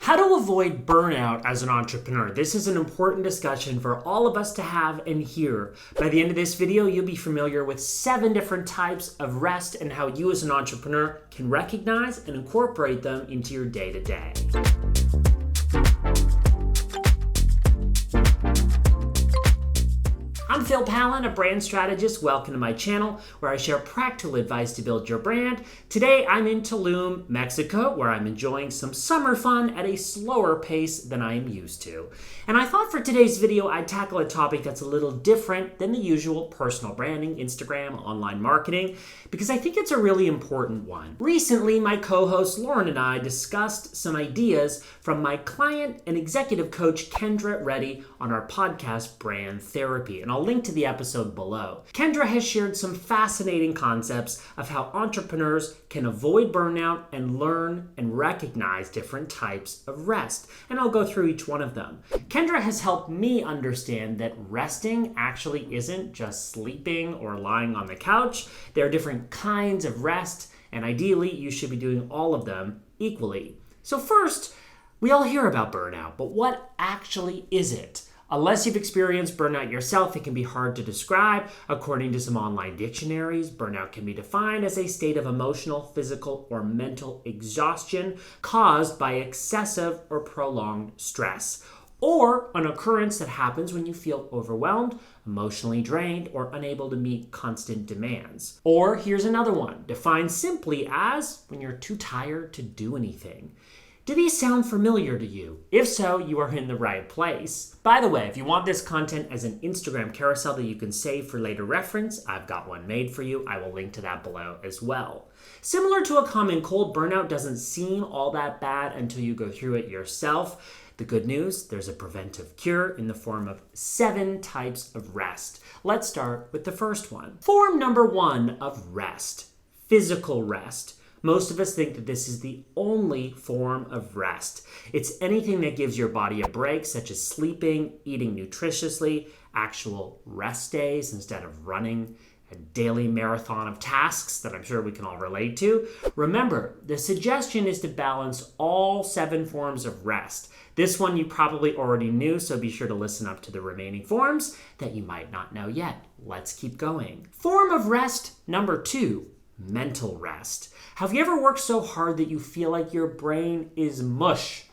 How to avoid burnout as an entrepreneur. This is an important discussion for all of us to have and hear. By the end of this video, you'll be familiar with 7 different types of rest and how you as an entrepreneur can recognize and incorporate them into your day-to-day. I'm Pallen, a brand strategist. Welcome to my channel where I share practical advice to build your brand. Today I'm in Tulum, Mexico, where I'm enjoying some summer fun at a slower pace than I am used to. And I thought for today's video I'd tackle a topic that's a little different than the usual personal branding, Instagram, online marketing, because I think it's a really important one. Recently, my co-host Lauren and I discussed some ideas from my client and executive coach Kendra Reddy on our podcast Brand Therapy, and I'll link to the episode below. Kendra has shared some fascinating concepts of how entrepreneurs can avoid burnout and learn and recognize different types of rest, and I'll go through each one of them. Kendra has helped me understand that resting actually isn't just sleeping or lying on the couch. There are different kinds of rest, and ideally you should be doing all of them equally. So first, we all hear about burnout, but what actually is it? Unless you've experienced burnout yourself, it can be hard to describe. According to some online dictionaries, burnout can be defined as a state of emotional, physical, or mental exhaustion caused by excessive or prolonged stress, or an occurrence that happens when you feel overwhelmed, emotionally drained, or unable to meet constant demands. Or here's another one, defined simply as when you're too tired to do anything. Do these sound familiar to you? If so, you are in the right place. By the way, if you want this content as an Instagram carousel that you can save for later reference, I've got one made for you. I will link to that below as well. Similar to a common cold, burnout doesn't seem all that bad until you go through it yourself. The good news, there's a preventive cure in the form of 7 types of rest. Let's start with the first one. Form number 1 of rest, physical rest. Most of us think that this is the only form of rest. It's anything that gives your body a break, such as sleeping, eating nutritiously, actual rest days instead of running a daily marathon of tasks that I'm sure we can all relate to. Remember, the suggestion is to balance all 7 forms of rest. This one you probably already knew, so be sure to listen up to the remaining forms that you might not know yet. Let's keep going. Form of rest number 2. Mental rest. Have you ever worked so hard that you feel like your brain is mush?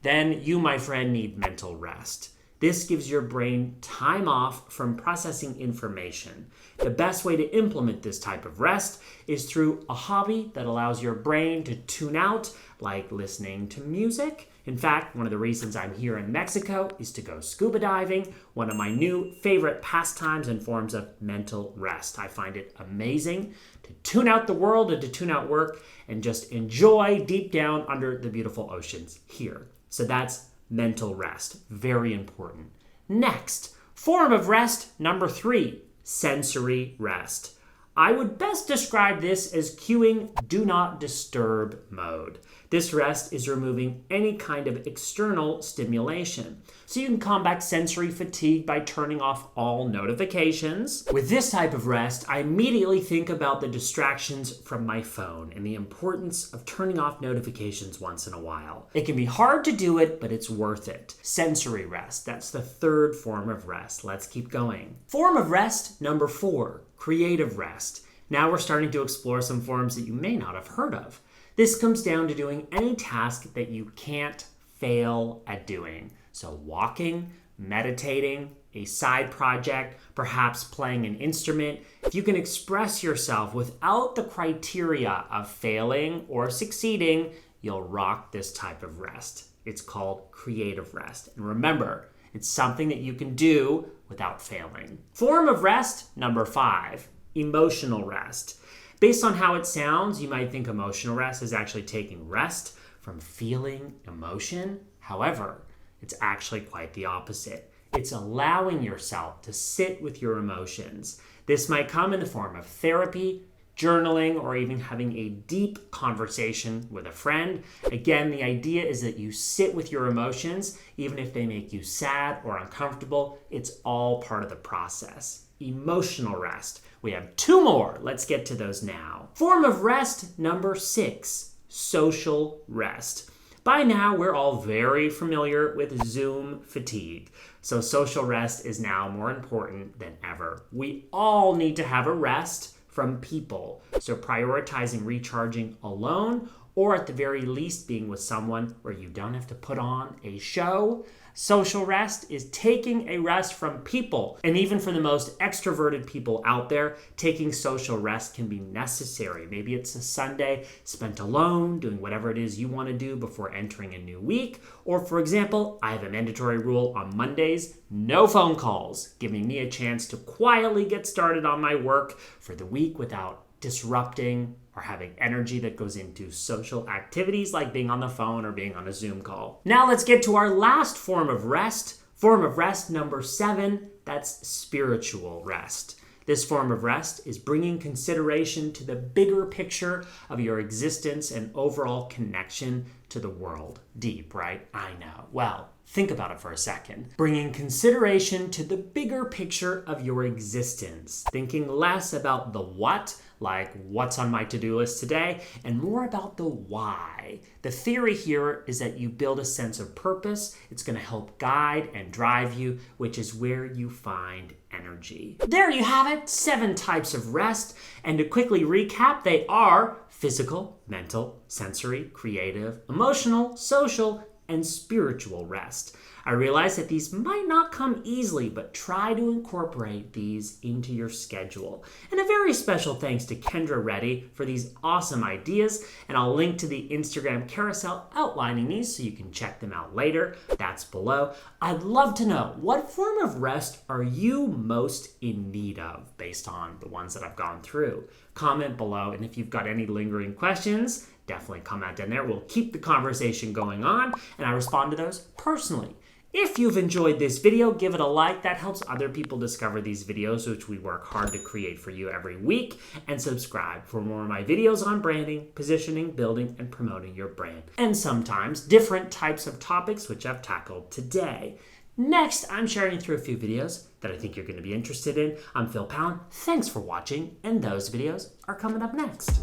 Then you, my friend, need mental rest. This gives your brain time off from processing information. The best way to implement this type of rest is through a hobby that allows your brain to tune out, like listening to music. In fact, one of the reasons I'm here in Mexico is to go scuba diving, one of my new favorite pastimes and forms of mental rest. I find it amazing to tune out the world and to tune out work and just enjoy deep down under the beautiful oceans here. So that's mental rest, very important. Next, form of rest number 3, sensory rest. I would best describe this as cueing do not disturb mode. This rest is removing any kind of external stimulation. So you can combat sensory fatigue by turning off all notifications. With this type of rest, I immediately think about the distractions from my phone and the importance of turning off notifications once in a while. It can be hard to do it, but it's worth it. Sensory rest, that's the 3rd form of rest. Let's keep going. Form of rest number 4, creative rest. Now we're starting to explore some forms that you may not have heard of. This comes down to doing any task that you can't fail at doing. So walking, meditating, a side project, perhaps playing an instrument. If you can express yourself without the criteria of failing or succeeding, you'll rock this type of rest. It's called creative rest. And remember, it's something that you can do without failing. Form of rest number 5, emotional rest. Based on how it sounds, you might think emotional rest is actually taking rest from feeling emotion. However, it's actually quite the opposite. It's allowing yourself to sit with your emotions. This might come in the form of therapy, journaling, or even having a deep conversation with a friend. Again, the idea is that you sit with your emotions, even if they make you sad or uncomfortable. It's all part of the process. Emotional rest. We have 2 more. Let's get to those now. Form of rest number 6, social rest. By now, we're all very familiar with Zoom fatigue. So social rest is now more important than ever. We all need to have a rest from people. So prioritizing recharging alone, or at the very least being with someone where you don't have to put on a show. Social rest is taking a rest from people. And even for the most extroverted people out there, taking social rest can be necessary. Maybe it's a Sunday spent alone, doing whatever it is you want to do before entering a new week. Or for example, I have a mandatory rule on Mondays, no phone calls, giving me a chance to quietly get started on my work for the week without disrupting or having energy that goes into social activities like being on the phone or being on a Zoom call. Now let's get to our last form of rest. Form of rest number 7, that's spiritual rest. This form of rest is bringing consideration to the bigger picture of your existence and overall connection to the world. Deep, right? I know. Well, think about it for a second. Bringing consideration to the bigger picture of your existence. Thinking less about the what, like what's on my to-do list today, and more about the why. The theory here is that you build a sense of purpose. It's going to help guide and drive you, which is where you find energy. There you have it, 7 types of rest. And to quickly recap, they are physical, mental, sensory, creative, emotional, social, and spiritual rest. I realize that these might not come easily, but try to incorporate these into your schedule. And a very special thanks to Kendra Reddy for these awesome ideas, and I'll link to the Instagram carousel outlining these so you can check them out later. That's below. I'd love to know, what form of rest are you most in need of based on the ones that I've gone through? Comment below, and if you've got any lingering questions, definitely comment in there. We'll keep the conversation going on, and I respond to those personally. If you've enjoyed this video, give it a like. That helps other people discover these videos, which we work hard to create for you every week. And subscribe for more of my videos on branding, positioning, building, and promoting your brand. And sometimes different types of topics, which I've tackled today. Next, I'm sharing through a few videos that I think you're going to be interested in. I'm Phil Pallen. Thanks for watching, and those videos are coming up next.